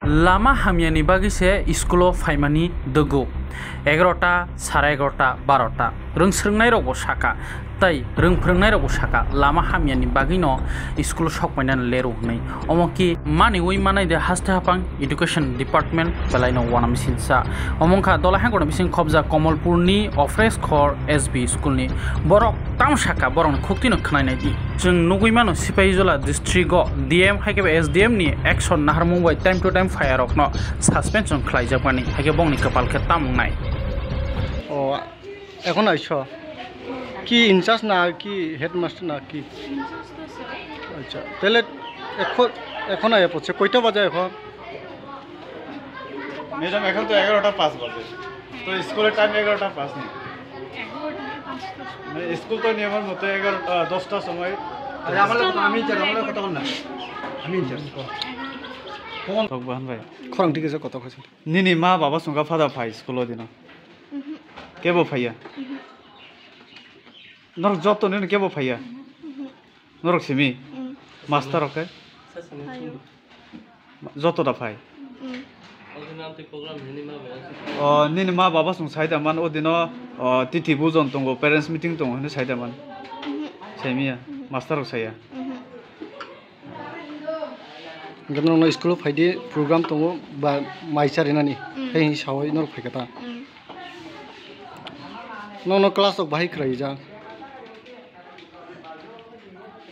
लामा हामियानि बागिसे स्कुलाव फाइमानि दोगौ 11टा 11:30 12टा रोंस्रोंनाय रावबो साका ताई रोंफोरोंनाय रावबो साका लामा हामियानि बागिनो स्कुल सकमायनानै लेरौहनै अमकी मानि उइ मानायदे हास्ते हापां एडुकेशन डिपार्टमेंट बेलायनो वाना मिसिनसा अमंखा दलाहांगोन बिसिं खबजा कमलपुरनि अफ्रेस खर एसबी स्कुलनि बरक ताम साका बरन खुक्तिनो खनायनायदि जों नुगुइमानो सिपाहिजला डिस्ट्रिक्टआव डीएम हाइके एसडीएम नि एक्शन नाहार मुंबाइ टाइम टू टाइम फायर अकनो सासपेंशन खालायजाबानि हाइके बंनि कपालके तामनाय ও এখন আইছ কি ইনচার্জ না কি হেডমাস্টার না কি আচ্ছা তাহলে এখন আয়া পড়ছে কয়টা বাজে এখন ম্যাডাম এখন তো 11টা 5 বাজে তো স্কুলের টাইম 11টা 5 নেই স্কুল তো নিয়মের মতো 11টা 10টার সময় আমি কথা বল না আমি ইনচার্জ কোন ভগবান ভাই খরং ঠিক আছে কথা কইছিল নিনি মা বাবা সঙ্গে ফাদা ভাই স্কুল দিন কেবো ফাইয়া নরক যত নিন কেবো ফাইয়া নরক সিমি মাস্টার ওকে যতটা ফাই নিনি মা বাবা সঙ্গে সাইদামান ওদিন তিথি বুজন দङ पेरेंट्स মিটিং दङ होनो साइदामान साइमिया मास्टार साइया गमन स्कुल फाइदे प्रोग्राम दङ बा माइसारिनानि हे हिसाबै नर फैगता नो क्लास अफ बाहाय खराय जा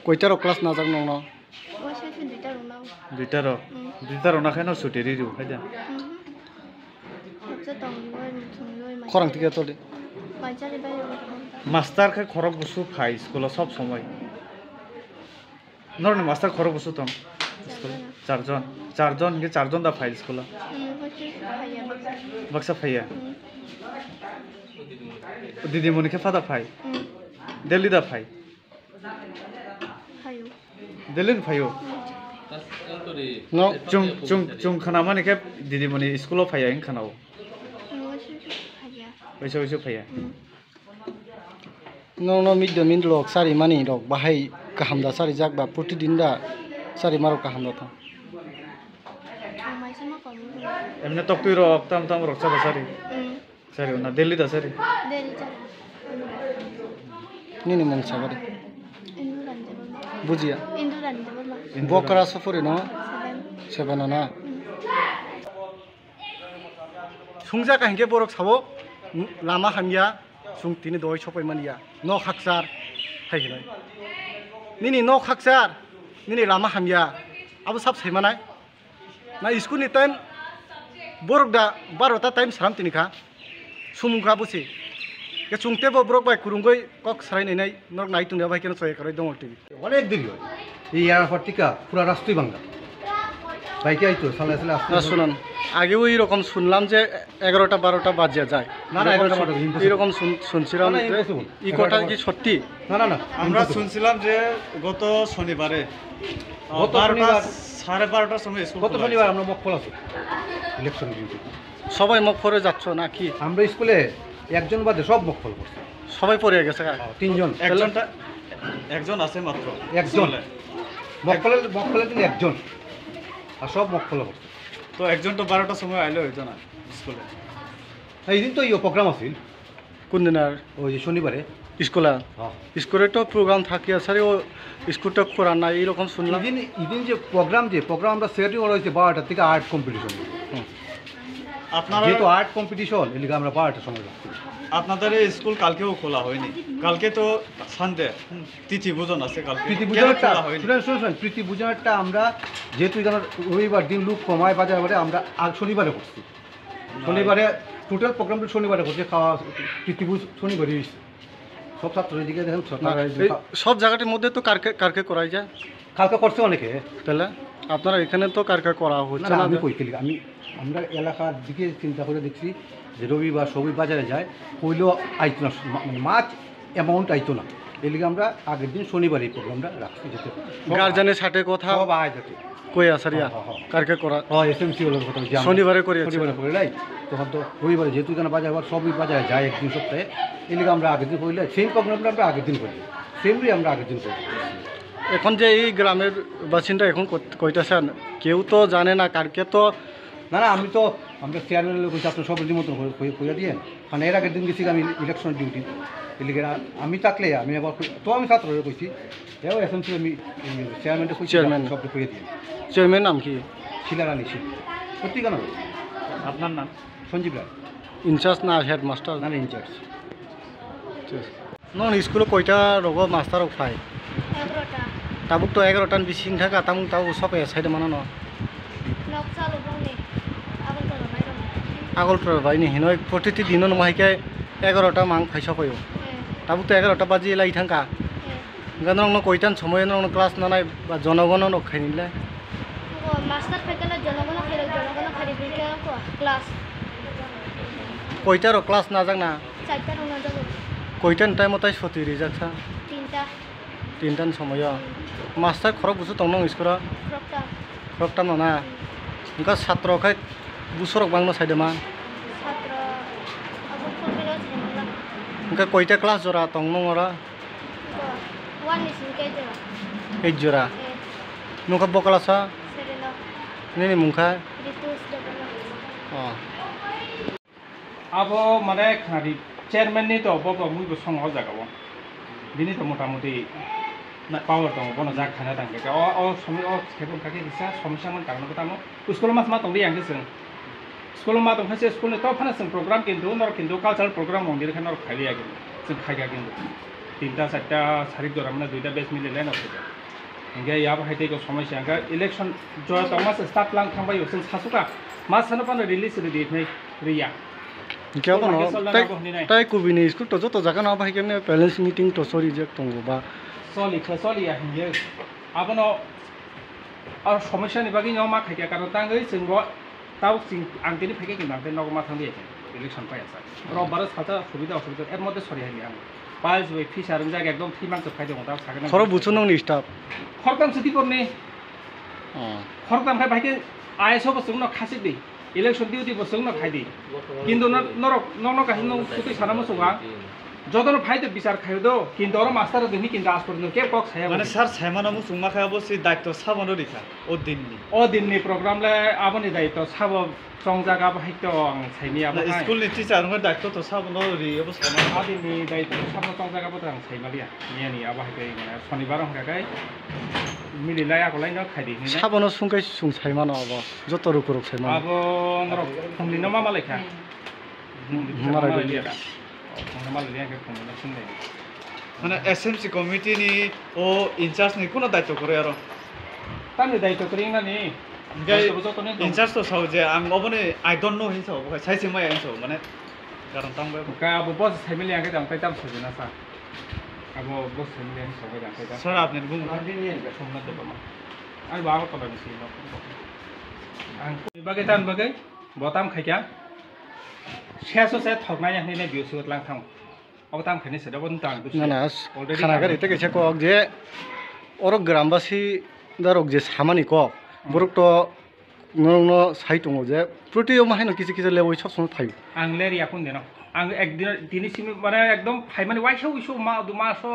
कयटार क्लास नाजाक नो दुइटार नाखाय न सुटे रिरु फायदा खरं टिके तो दे मास्टर के खरक बुसु फाइ स्कुल सब समय नरने मास्टर खरक बुसु तम स्कुल चारजन के चारजन दा फाइ स्कुल बक्सा फाइया दीदी मुनि के फादा फाइ दिल्ली दा फाइ दिल्ली फाइयो नो जुं खाना माने के दीदी मुनि स्कुल फाइया इन खानाव वैसे फाइया नो मिड द मिन लक सारि मानि रक बाहाय गाहामदा सारि जाक बा प्रतिदिन दा सारि मारो गाहामदा था एमने तक्तुइ रक ताम रक साबा सारि ना दिल्ली दा सारि निनि मन साबारे बुजिया बकरा सफरे न 7 ना सुंजा काहिंके बरक साबो लामा हामिया सुं तिनि दय सफाय मानिया न खाकसार हायगिनाय निनि न खाकसार निनि लामा हामिया आबो साब सैमानाय ना स्कुलनि टाइम बरक दा 12टा टाइम साराम तिनिखा सुमुखा बुसि के सुंतेबो बरक बाय कुरुंगै कक सरायनाय नक नाय तुनिया बाय केन सय करे दङ टिभि অনেক দেরি হয় এই এয়ারপোর্ট থেকে পুরো রাস্তাই ভাঙা বাইকে আইতো সালা সালা আসতে শুনুন আগেও এইরকম শুনলাম যে 11টা 12টা বাজে যায় না 11টা 12টা এইরকম শুনছিলাম এই কথা কি সত্যি না আমরা শুনছিলাম যে গত শনিবারে 12টার সময় স্কুল গত শনিবার আমরা মক খোলা আছে ইলেকশন ডিউটি সবাই মক পড়ে যাচ্ছ নাকি আমরা স্কুলে একজন বাদে সব মক খোলা করছে সবাই পড়ে গেছে তিনজন একজন আছে মাত্র একজন মক খোলা দিন একজন আর সব মক খোলা করছে তো একজন তো 12টার সময় আইলো একজন স্কুলে এই দিন তো এই প্রোগ্রাম আছিল কোন দিন আর ওই যে শনিবারে স্কুলে তো প্রোগ্রাম থাকে স্যার ও স্কুলটা করা না এইরকম শুনলাম ইদিন যে প্রোগ্রাম আমরা সেটিং করা হয়েছে 12টা থেকে আর্ট কম্পিটিশন আপনারা যেহেতু আর্ট কম্পিটিশন এর লিগে আমরা 12টার সময় রাখছি আপনাদের স্কুল কালকেও খোলা হয়নি কালকে তো সানডে তিথি ভোজন আছে কালকে প্রীতি ভোজনটা শুনুন প্রীতি ভোজনটা আমরা যেহেতু এখানে রবিবার দিন লোক কমায় বাজারে আমরা আজ শনিবারে করছি শনিবারে টোটাল প্রোগ্রামটা শনিবারে করছে খাওয়া প্রীতি ভোজ শনিবারে সব ছাত্রের দিকে দেখেন সব জায়গাটির মধ্যে তো কারকে করাই যায় কালকে করছে অনেকে তাহলে আপনারা এখানে তো কারকে করা হচ্ছে না আমি কই আমি আমরা এলাকার দিকে চিন্তা করে দেখছি যে রবিবার সবই বাজারে যায় কইলেও আইতো না মানে মাছ অ্যামাউন্ট আইতো না এর লিগে আমরা আগের দিন শনিবার এই প্রোগ্রামটা রাখছি যেতে গার্জেনের সাথে কথা সব আয় যাতে কই আসারিয়া কারকে করা এসএমসি হলোর কথা শনিবারে করে নাই তখন তো রবিবারে যেহেতু এখানে বাজার সবই বাজারে যায় একদিন সপ্তাহে এই লিগে আমরা আগের দিন কইলে সেই প্রোগ্রামটা আমরা আগের দিন করি সেমরি আমরা আগের দিন করি এখন যে এই গ্রামের বাসিন্দা এখন কইতাছেন কেউ তো জানে না কারকে তো না না আমি তো আমরা চেয়ারম্যানের কইছি আপনার সব নিমন্ত্রণ কইয়া দিয়ে কারণ এর আগের দিন গেছি আমি ইলেকশন ডিউটি এদিকে আমি থাকলে আমি আবার তো আমি ছাত্ররা কইছি এও এসএমসি আমি চেয়ারম্যানটা কইছি চেয়ারম্যান। সব কইয়া দিয়ে চেয়ারম্যান নাম কি শিলার আনি সত্যি কেন আপনার নাম সঞ্জীব রায় ইনচার্জ না হেডমাস্টার না ইনচার্জ নন স্কুলে কয়টা রগ মাস্টার পায় 11টা তাবুক তো 11টান বেশি থাকা তামুক তাবু সবে সাইডে মানো ন নক চালু দংনি আবল তো নাই দং আগলটো বাইনি হিনয় প্রতিটি দিন মাইকে 11টা মাং ফাইসা কয়ো তাবুক তো 11টা বাজি লাই থাকা গান কয়টান সময় নং ক্লাস নানাই বা জনগণ নখাই নিলে মাস্টার ফেকেলে জনগণ খালি বিকে ক্লাস কয়টার ক্লাস না যাক না 4টা রুম যাব কয়টান টাইম তাই ছুটি রিজাকছা 3টা 3টান সময় মাস্টার খরক বুঝু তং নং স্কুলা ফ্রকটা খরকটা না ইনকা ছাত্রখাই বুসরক বাংলা সাইডে মা ছাত্র আবল ফুলবিলো ছেলা ইনকা কয়টা ক্লাস জরা তং নং ওরা ওয়ান নিসিন কে জরা 8 জরা নুকা বকলাসা সেরেলো নি মুখা Ritu's দেবলো abo mane khari chairman ni to bobo mui bo song hoja gabo bini to motamuti na power to bono jak khana dang ke o somi o khebon kake isa somsya man karno kota mo school mas ma tong yang geseng school ma tong khase school ni to phana sing program kintu cultural program mondir khan nor khali agin sing khaiga kintu 3টা 4টা সারি জরা মানে 2টা base মিলে lane আছে इंगे याब हाइते को समस्या का इलेक्शन जो तमास स्टार्ट लांग थांबाय जों सासुका मा सानो पानो रिलीज रे दित नै रिया क्या बनो ताई कुबिनी स्कुल तो जतो जागा ना भाई केने पेरेंट्स मीटिंग तो सॉरी जे तंगो बा सॉली या हिये आबनो और समस्या नि बागै न मा खाइया कारण तांगै जोंबो ताव सिं आंतिनि फाइके कि नांते नगमा थांदि इलेक्शन पायासा रबार साथा सुबिदा असुबिदा एर मते सरि हाइया पाइल्स वे फिसारन जागा एकदम थिमां जो फाइदो ता सागना खरो बुछु नंनि स्टाफ खरकाम सिटी परनि खरकाम खाइ भाइके आइएसओ बसुङ न खासि दे इलेक्शन डिउटी बसुङ न खाइदि किन्तु नरक काहि न सुति साना मसुङा जदन फाइदो बिचार खाइदो किन्तु अर मास्टर दिनि किन्तु आज पर्यन्त के पक्ष छाया মানে স্যার সাইমানামু সুমা খায়াবো সে দায়িত্ব সাবনো রিখা ও दिननि प्रग्रामले आबनि दायित्व साब संजागा बाहायतो आं साइमिया না স্কুলनि টিচারनि দায়িত্ব তো সাবনো রি অবস্থা आदिनि दायित्व साब संजागा बत आं साइमालिया नियानि आबाहायकै माने शनिबार हंगाकै मिलिलाय आगलाय न खाइदि साबनो सुंखाय सुंसाय मानो अब जतो रुक रुक साय मानो अब नरक फुंनि न मामा लेखा मारालिया मारालिया के फुंनि सुननाय মানে এসএমসি কমিটিনি ও ইনচার্জনি কোন দায়িত্ব করে আর तानि दायित्व करिङनानि ইনচার্জ তো সাউ যে আং অবনে আই ডোন্ট নো হিসাব সাইছে মাই আনছো মানে কারণ তাংবে का अब बस साइमिलिया के दाम ताम सजना सा अब बस साइमिलिया नि सबै दाम ताम স্যার আপনি বুং समना देबमा आरो बाबा कला बिसि आं बागै तान बागै बताम खाइया सेसो से थगनाय नि ने बिउ सुत लां थां अब ताम खाइनि सेदा बन तां ना ना खाना गारि ते केसे कक जे अरक ग्रामबासी दारक जे सामानि कक बरक तो नंनो साइटंग जे प्रतियो माहायनो किसे किसे लेवै सब सम थायो आं लेरिया कोन देनो आं एक दिन दिनिसिम माने एकदम फाइमानि वाइसौ विसौ मासो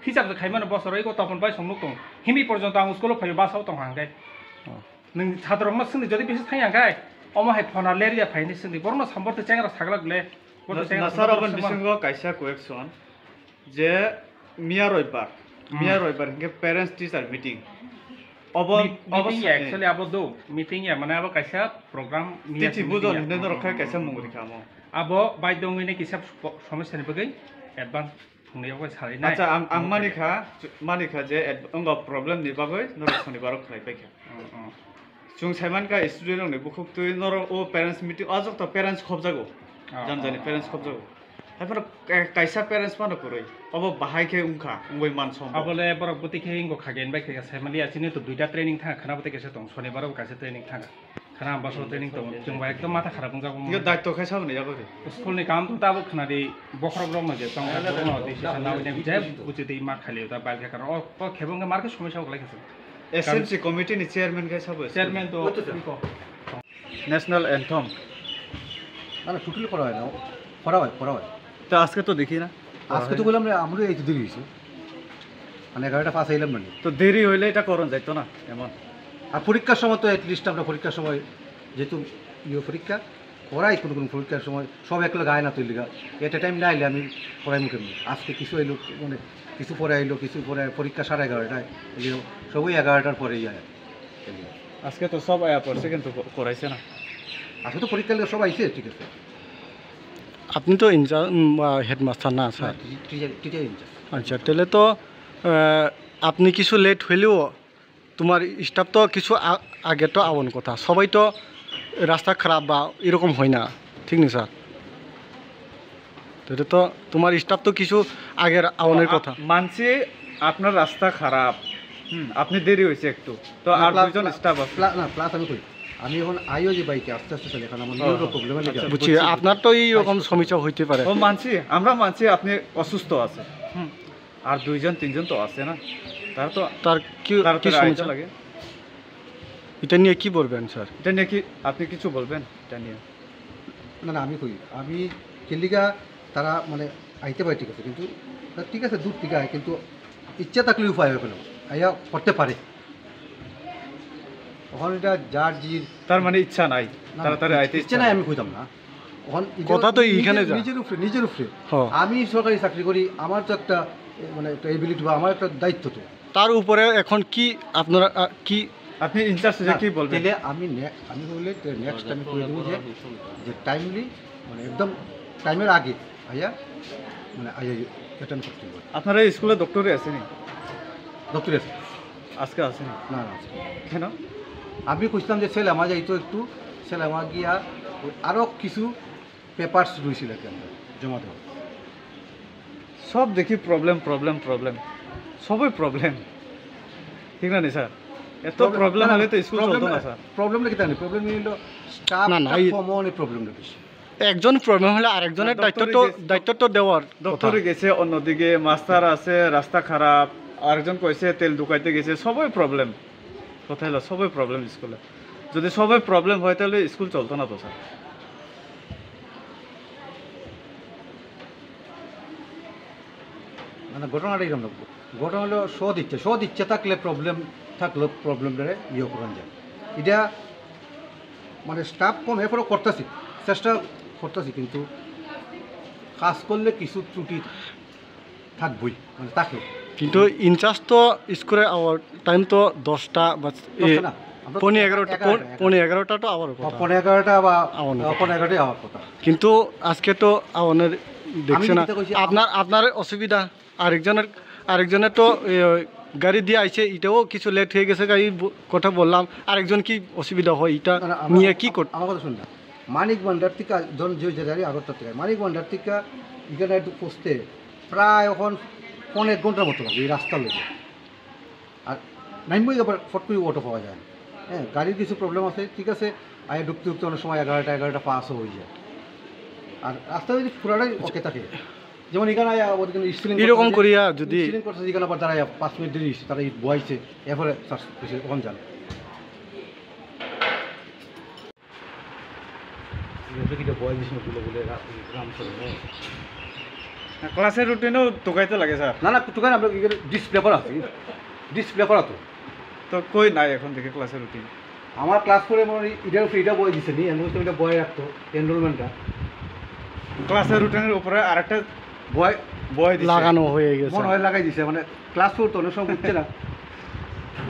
हिसाब जे खाइमानो बसरैको तपन बाय संनुक दं हिमि पर्यन्त आं स्कुल फाइ बासाव दं हांगाय नों छात्रमा सोंनि जदि बिसि थायांगाय अमाहाय फना लेरिया फाइनि सोंनि बरनो सम्बर्थ चेंग्रा सागलागले না স্যার অবন বিসঙ্গ কাইসা কোয়েকশন যে মিয়া রবিবার কে parents teacher meeting meeting ya actually abo do meeting ya mana abo kaisa program তিথি বুজন হিন্দে রক্ষা কাইসা মুংরি খামো abo bai dong ini kisah সমস্যা ni bagai advance thungnayaw ko sari na আচ্ছা আং মানিখা যে অঙ্গ প্রবলেম নি বাগৈ নর শনিবার খাই পাইখা जों साइमान का स्टुडेन्ट रंने बुखुक तुइ नर ओ पेरेंट्स मीटिंग अजक त पेरेंट्स खबजागो जानजानि पेरेंट्स खबजागो हाइफोर काइसा पेरेंट्स मानो करय अब बाहाय के उंखा उंबै मान सम abole borok buti ke ingo khagen bai ke साइमालि आसिने तो दुइटा ट्रेनिंग था खाना बते केसे दं शनिबाराव कासे ट्रेनिंग था खाना बासो ट्रेनिंग दं जों बा एकदम माथा खराब जागो यो दायित्व खाय साबने जागो स्कुल नि काम तो ताबो खनादि बखरब रम जे तंग बरनो डिसिसन नावने जे बुति दै मा खाले ता बाल के कारण ओ खेबंगे मार्के समस्या गलायखै एसएमसी कमिटी नि चेयरमैन खाय साबो चेयरमैन तो ন্যাশনাল অ্যান্থম না না টোটালি করা হয় না করা হয় তো আজকে তো দেখি না আজকে তো বললাম আমরা এই তো দেরি হয়েছে মানে 11টা পাস আইলাম মানে তো দেরি হইলে এটা করন যাইতো না এমন আর পরীক্ষার সময় তো অ্যাটলিস্ট আমরা পরীক্ষার সময় যেহেতু পরীক্ষা পড়াই কোনো কোনো পরীক্ষার সময় সব একলা গায়ে না তৈরি এট এ টাইম না আইলে আমি পড়াই মুখে আজকে কিছু এলো মানে কিছু পরে আইলো কিছু পরে পরীক্ষা 11:30টায় এলো সবই 11টার পরেই আয় আজকে তো সব আয়া পড়ছে কিন্তু করাইছে না আজকে তো পরীক্ষা সব আইছে ঠিক আছে আপনি তো ইনচার্জ হেডমাস্টার না স্যার টিচার ইনচার্জ আচ্ছা তাহলে তো আপনি কিছু লেট হইলেও তোমার স্টাফ তো কিছু আগে তো আওয়ার কথা সবাই তো রাস্তা খারাপ বা এরকম হয় না ঠিক না স্যার তাহলে তো তোমার স্টাফ তো কিছু আগের আওয়ানোর কথা মানছি আপনার রাস্তা খারাপ আপনি দেরি হয়েছে একটু তো আর দুজন স্টাফ আছে না প্লাস আমি কই আমি এখন আইও যে বাইকে আস্তে আস্তে চলে এখন আমার নিউরো প্রবলেম আছে বুঝছি আপনার তো এইরকম সমস্যা হইতে পারে ও মানছি আমরা মানছি আপনি অসুস্থ আছে আর দুইজন তিনজন তো আছে না তার কি কি সমস্যা লাগে এটা নিয়ে কি বলবেন স্যার এটা নিয়ে কি আপনি কিছু বলবেন এটা নিয়ে না না আমি কই আমি কেলিগা তারা মানে আইতে পারে ঠিক আছে কিন্তু ঠিক আছে দূর থেকে আয় কিন্তু ইচ্ছা থাকলে উপায় হবে না আইয়া করতে পারে ওখানে এটা যার জির তার মানে ইচ্ছা নাই তাড়াতাড়ি আইতে ইচ্ছা নাই আমি কইতাম না ওখান কথা তো এইখানে নিজের উপরে আমি সরকারি চাকরি করি আমার তো একটা মানে একটা এবিলিটি বা আমার একটা দায়িত্ব তো তার উপরে এখন কি আপনারা কি আপনি ইনচার্জ কি বলবেন তাহলে আমি বললে নেক্সট আমি করে দেবো যে টাইমলি মানে একদম টাইমের আগে আইয়া মানে আইয়া অ্যাটেন্ড করতে হবে আপনারা স্কুলে ডক্টরে আসেনি ডক্টর আছে আজকে আসেনি না না কেন আমি কইছিলাম যে ছেলে আমার যাইতো একটু ছেলে আমার গিয়া আরও কিছু পেপারস রয়েছিল আর কি আমরা জমা দেওয়া সব দেখি প্রবলেম প্রবলেম প্রবলেম সবই প্রবলেম ঠিক না স্যার এত প্রবলেম হলে তো স্কুল চলতো না স্যার প্রবলেমটা কি জানি প্রবলেম হলো স্টাফ না, না, কমন প্রবলেমটা বেশি একজন প্রবলেম হলে আরেকজনের দায়িত্ব তো দেওয়ার ডক্টরে গেছে অন্যদিকে মাস্টার আছে রাস্তা খারাপ আরেকজন কইছে তেল ঢুকাইতে গেছে সবই প্রবলেম কথা হলো সবই প্রবলেম স্কুলে যদি সবই প্রবলেম হয় তাহলে স্কুল চলতো না তো স্যার মানে ঘটনাটা এরকম ঘটনা হলো সদ ইচ্ছে থাকলে প্রবলেমটা ইয়ে করা যায় এটা মানে স্টাফ কম এরপরও করতেছি চেষ্টা করতেছি কিন্তু কাজ করলে কিছু ত্রুটি থাকবই মানে থাকে কিন্তু ইনচার্জ তো স্কুলের আওয়ার টাইম তো 10টা বা 11টা তো আওয়ার কথা 11:30 বা আওয়ানোর কথা। 11:30 আওয়ার কথা কিন্তু আজকে তো আওয়ানের দেখছে না যেটা কইছি, আপনার অসুবিধা আরেকজনের তো গাড়ি দিয়ে আইছে এটাও কিছু লেট হয়ে গেছে গাড়ি কথা বললাম আরেকজন কি অসুবিধা হয় এটা নিয়ে কি করতে আমার কথা শুনলাম মানিক ভান্ডার থেকে ধরুন যে জায়গায় আগরতলা থেকে মানিক ভান্ডার থেকে এখানে একটু পৌঁছতে প্রায় এখন 1.5 ঘন্টার মতো লাগে এই রাস্তার লোক আর নাইমবই আবার ফট করে অটো পাওয়া যায় না হ্যাঁ গাড়ির কিছু প্রবলেম আছে ঠিক আছে আগে ঢুকতে অনেক সময় 11টা 5ও হয়ে যায় আর রাস্তা যদি পুরাটাই ওকে থাকে যেমন এখানে এরকম করিয়া যদি করছে এখানে আবার দাঁড়ায় 5 মিনিট দেরি হয়েছে তারা বয়াইছে এরপরে ওখানে যান ক্লাসের রুটিনও টোকাইতে লাগে স্যার না টুকান আমরা ডিসপ্লে করা আছে ডিসপ্লে করা তো কই নাই এখন থেকে ক্লাসের রুটিন আমার ক্লাস করে মনে এটার উপরে এটা বই দিচ্ছে নি এটা বয় রাখতো এনরোলমেন্টটা ক্লাসের রুটিনের উপরে আরেকটা বয় বই লাগানো হয়ে গেছে মনে হয় লাগাই দিছে মানে ক্লাস করতো অনেক সময় বুঝছে না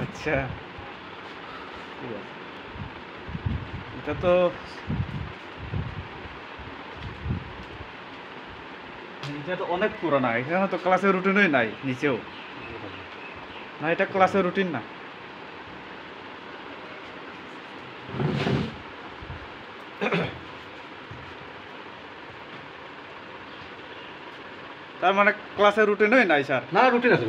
আচ্ছা এটা তো এটা তো অনেক পুরোনো এখানে তো ক্লাসের রুটিনই নাই নিচেও না এটা ক্লাসের রুটিন না তার মানে ক্লাসের রুটিনই নাই স্যার না রুটিন আছে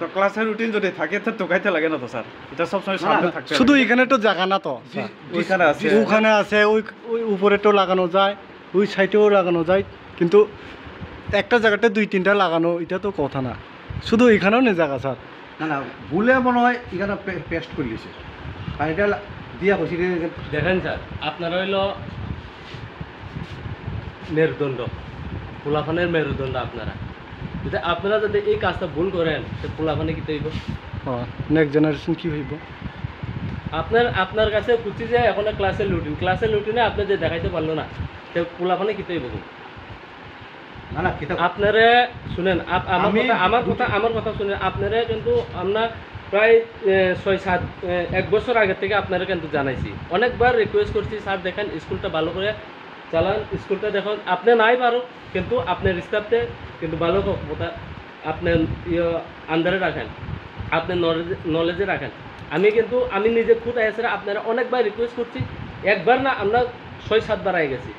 তো ক্লাসের রুটিন যদি থাকে তো টোকাইতে লাগে না তো স্যার এটা সবসময় সামনে থাকতে শুধু এখানে তো জায়গা না তো ওইখানে আছে ওখানে আছে ওই উপরে তো লাগানো যায় ওই সাইডেও লাগানো যায় কিন্তু একটা জায়গাতে 2-3টা লাগানো এটা তো কথা না শুধু এখানেও নেই জায়গা স্যার না ভুলে মনে হয় এখানে পেস্ট করে দিয়েছে আর এটা দিয়া বসি দেখেন স্যার আপনারা হইল মেরুদণ্ড পোলাফানের মেরুদণ্ড আপনারা যদি আপনারা যদি এই কাজটা ভুল করেন তো পোলাফানে কি তৈব নেক্সট জেনারেশন কি হইব আপনার কাছে খুঁজছি যে এখন ক্লাসের রুটিনে আপনি যে দেখাইতে পারলো না তো পোলাপানে কিতেই বলুন না না কিতাব আপনারা শুনেন আমার কথা শুনেন আপনারা কিন্তু আমরা প্রায় 6-7 এক বছর আগে থেকে আপনারা কিন্তু জানাইছি অনেকবার রিকোয়েস্ট করছি স্যার দেখেন স্কুলটা ভালো করে চালান স্কুলটা দেখুন আপনি নাই পারো কিন্তু আপনার স্টাফতে কিন্তু ভালো কথা আপনি আন্ডারে রাখেন আপনি নলেজে রাখেন আমি নিজে খুদ আইসে আপনারা অনেকবার রিকোয়েস্ট করছি একবার না আমরা 6-7 বার আই গেছি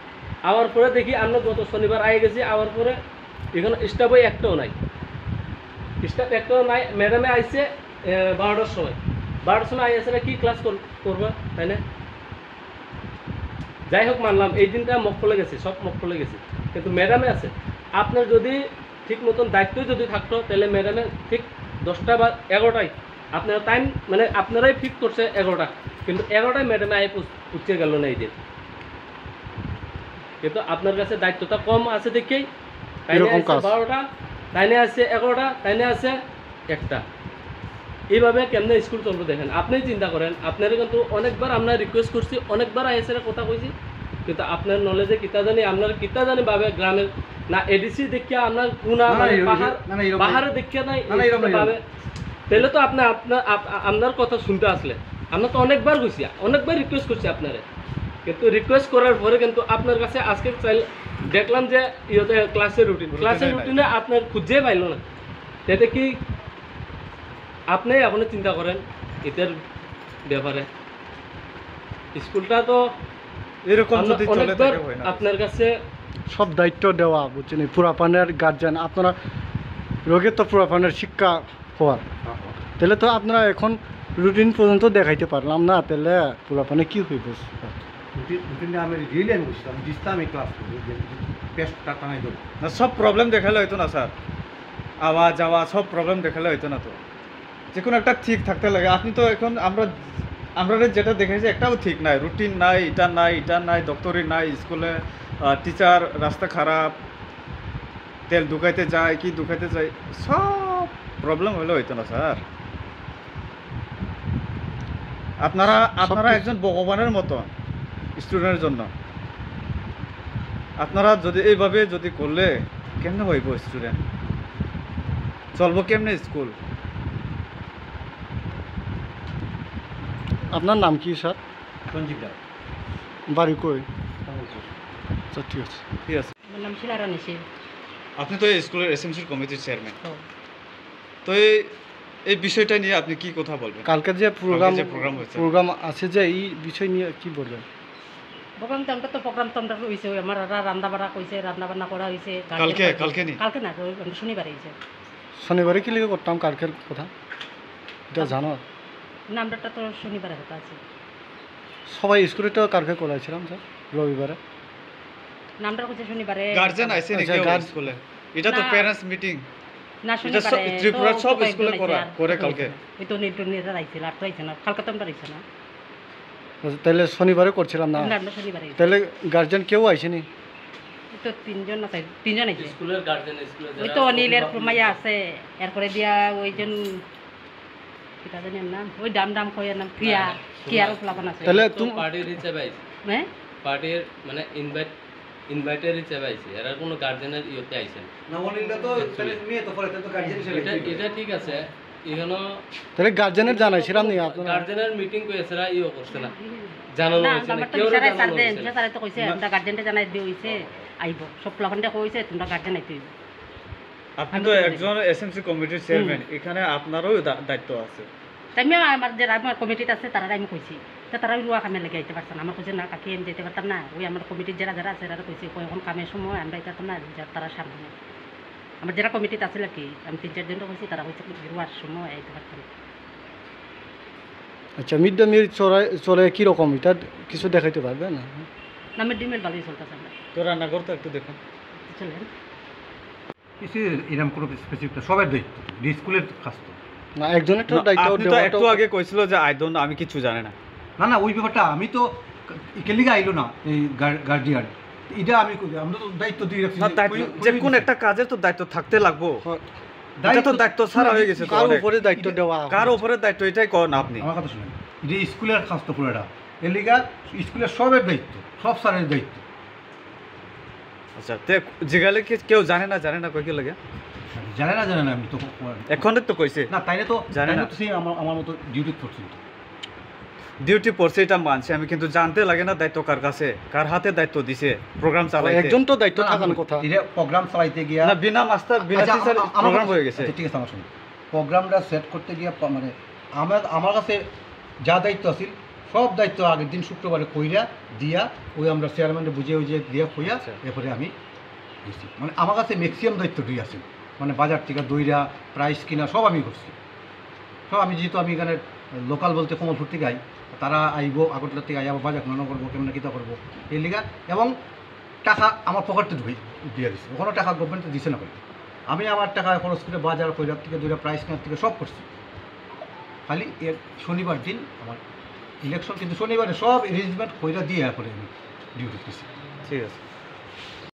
আওয়ার পরে দেখি আমরা গত শনিবার আই গেছি আওয়ার পরে এখানে স্টাফই একটাও নাই ম্যাডামে আইসে 12টার সময় আইসে কি ক্লাস করবা তাই না যাই হোক মানলাম এই দিনটা মক্কলে গেছে সব মক্কলে গেছে কিন্তু ম্যাডামে আছে আপনার যদি ঠিক মতন দায়িত্বই যদি থাকতো তাহলে ম্যাডামে ঠিক 10টা বা 11টায় আপনারা টাইম মানে আপনারাই ফিক্স করছে 11টা কিন্তু 11টায় ম্যাডামে আই পুছিয়ে গেল না এই দিন কিন্তু আপনার কাছে দায়িত্বটা কম আছে দেখেই তাইনে আছে 12টা তাইনে আছে 11টা তাইনে আছে 1টা এইভাবে কেমনে স্কুল চলবে দেখেন আপনি চিন্তা করেন আপনারা কিন্তু অনেকবার আমরা রিকোয়েস্ট করছি অনেকবার আইএসএর কথা কইছি কিন্তু আপনার নলেজে কিতা জানি আপনার কিতা জানি ভাবে গ্রামের না এডিসি দেখিয়া আপনার কোনা পাহাড়ে দেখিয়া নাই ভাবে তাহলে তো আপনার কথা শুনতে আসলে আমরা তো অনেকবার কইছি অনেকবার রিকোয়েস্ট করছি আপনারে কিন্তু রিকোয়েস্ট করার পরে কিন্তু আপনার কাছে আজকে দেখলাম যে ইয়েতে ক্লাসের রুটিনে আপনার খুঁজে পাইল না এতে কি আপনি এখন চিন্তা করেন এটার ব্যাপারে স্কুলটা তো এরকম যদি চলে অনেকবার থাকে হয় না আপনার কাছে সব দায়িত্ব দেওয়া বুঝছেন পুরাপানের গার্জেন আপনারা রোগের তো পুরাপানের শিক্ষা হওয়ার তাহলে তো আপনারা এখন রুটিন পর্যন্ত দেখাইতে পারলাম না তাহলে পুরাপানে কি হইব রুটিনে আমি রিয়েলি আমি বুঝতাম দিতাম এই ক্লাস পেস্টটা টানাই দেবো না সব প্রবলেম দেখালে হইতো না স্যার আওয়াজ সব প্রবলেম দেখালে হইতো না তো যে কোনো একটা ঠিক থাকতে লাগে আপনি তো এখন আমরা যেটা দেখেছি একটাও ঠিক নাই রুটিন নাই এটা নাই দপ্তরি নাই স্কুলে টিচার রাস্তা খারাপ তেল ঢুকাইতে যায় কি ঢুকাইতে যায় সব প্রবলেম হলে হইতো না স্যার আপনারা একজন ভগবানের মতো স্টুডেন্টের জন্য আপনারা যদি এইভাবে যদি করলে কেমনে হইব স্টুডেন্ট চলবো কেমনে স্কুল আপনার নাম কি স্যার সঞ্জীব দা বাড়ি কই আচ্ছা ঠিক আছে ঠিক আছে আমার নাম শিলা রানী শীল। আপনি তো এই স্কুলের এসএমসির কমিটির চেয়ারম্যান ও, তো এই বিষয়টা নিয়ে আপনি কি কথা বলবেন কালকে যে প্রোগ্রাম হয়েছে প্রোগ্রাম আছে যে এই বিষয় নিয়ে কি বলবেন প্রোগ্রাম তো আমরা হয়েছে আমার রান্না বাড়া কইছে রান্না বান্না করা হয়েছে কালকে নি কালকে না শনিবারে হয়েছে শনিবারে কি লিখে করতাম কালকের কথা এটা জানো নামটা তো শনিবারে কথা আছে সবাই স্কুলে তো কালকে করাইছিলাম স্যার রবিবারে নামটা কইছে শনিবারে গার্জেন আইছে নাকি স্কুলে এটা তো না। প্যারেন্টস মিটিং না এটা শনিবারে ত্রিপুরার সব স্কুলে করে কালকে ওই তো নির্দনীয়রা আইছে আর তো আইছে না কালকে তো আমরা আইছে না তাহলে শনিবারে করছিলাম না আমরা শনিবারে আইছে। তাহলে গার্জেন কেউ আইসেনি ওই তো তিনজন আইছে স্কুলের গার্জেন ওই তো অনিলের মাইয়া আছে এরপরে দিয়া ওইজন কিটা জানি নাম ওই ডাম কইয়ার নাম কিয়ার প্লাবন আছে তাহলে পার্টির হিসেবে আইছে হ্যাঁ পার্টির মানে ইনভাইটের হিসেবে আইছে এরা কোনো গার্জেনের ইয়েতে আইছে না অনিলটা তো মেয়ে তো পরে তো গার্জিয়ান হিসেবে এটা ঠিক আছে এখানে তাহলে গার্জেনের জানাইছিলাম নি আপনারা গার্জেনের মিটিং কইছে এরা ইও করছে না জানানো না হইছে না আমার তো কেউ ইশারায় জানানো স্যার দেন হইছে না। স্যার তো কইছে আমরা গার্জেনটা জানাই দিই হইছে আইব সব প্লাবনটা কইছে তোমরা গার্জেন আইতে হইব আপনি তো একজন এসএমসি কমিটির চেয়ারম্যান এখানে আপনারও দায়িত্ব আছে তাই আমার যারা আমার কমিটিতে আছে তারা আমি কইছি তা তারা রুয়া কামে লেগে আইতে পারছে না আমার কইছে না কাকি আমি যেতে পারতাম না ওই আমার কমিটির যারা আছে তারা কইছে এখন কামের সময় আমরা এটা না তারা সামনে না আমার যারা কমিটিতে আছে কি আমি 3-4 জন কইছি তারা কইছে রুয়ার সময় আইতে পারতাম আচ্ছা মিড ডে মিল চলে কীরকম এটা কিছু দেখাইতে পারবে না না মিড ডে মিল ভালোই চলতেছে আমরা তো রান্নাঘর তো একটু দেখুন চলেন এরকম কোনো স্পেসিফিক সবার দায়িত্ব স্কুলের কাজ তো না একজনের তো দায়িত্ব আপনি তো একটু আগে কইছিল যে আমি কিছু জানি না না না ওই ব্যাপারটা আমি তো কেলিগা আইলো না এই গার্ডিয়ান এটা আমরা তো দায়িত্ব দিয়ে রাখছি যে কোন একটা কাজের তো দায়িত্ব থাকতে লাগবো এটা তো দায়িত্ব ছাড়া হয়ে গেছে তো কার অনেক। উপরে দায়িত্ব দেওয়া কার উপরে দায়িত্ব এটাই করেন আপনি আমার কথা শুনেন এটা স্কুলের কাজ তো পুরোটা এর লিগা স্কুলের সবের দায়িত্ব, সব স্যারের দায়িত্ব। আচ্ছা তে জিগালে কি কেউ জানে না কই কি লাগে জানে না আমি তো এখন তো কইছে না তাইলে তো জানে না। তো সেই আমার মতো ডিউটি করছি। ডিউটি পড়ছে এটা মানছে আমি, কিন্তু জানতে লাগে না দায়িত্ব কার কাছে, কার হাতে দায়িত্ব দিছে প্রোগ্রাম চালাইতে। একজন তো দায়িত্ব থাকার কথা। এটা প্রোগ্রাম চালাইতে গিয়া না বিনা মাস্টার বিনা আচ্ছা, টিচার আমার প্রোগ্রাম কাছে- হয়ে গেছে। আচ্ছা, ঠিক আছে আমার শুনুন, প্রোগ্রামটা সেট করতে গিয়ে মানে আমার কাছে যা দায়িত্ব আছিল সব দায়িত্ব আগের দিন শুক্রবারে কইরা দিয়া ওই আমরা চেয়ারম্যানকে বুঝিয়ে দিয়া কইয়া এরপরে আমি দিয়েছি। মানে আমার কাছে ম্যাক্সিমাম দায়িত্বটাই আছে, মানে বাজার থেকে দইরা প্রাইস কিনা সব আমি করছি। সব আমি যেহেতু আমি এখানে লোকাল বলতে কমলপুর থেকে আই, তারা আইব আগরতলা থেকে আইব বাজার কেন করবো কেমন কিতা করবো এই লিগা, এবং টাকা আমার পকেটে দিয়ে দিচ্ছে, ওখানে টাকা গভর্নমেন্ট দিছে না বলে আমি আমার টাকা খরচ করে বাজার কইরার থেকে দইরা প্রাইস কেনার থেকে সব করছি। খালি এর শনিবার দিন আমার ইলেকশন, কিন্তু শনিবারে সব অ্যারেঞ্জমেন্ট কইরা দিয়ে পরে আমি ডিউটি করছি। ঠিক আছে।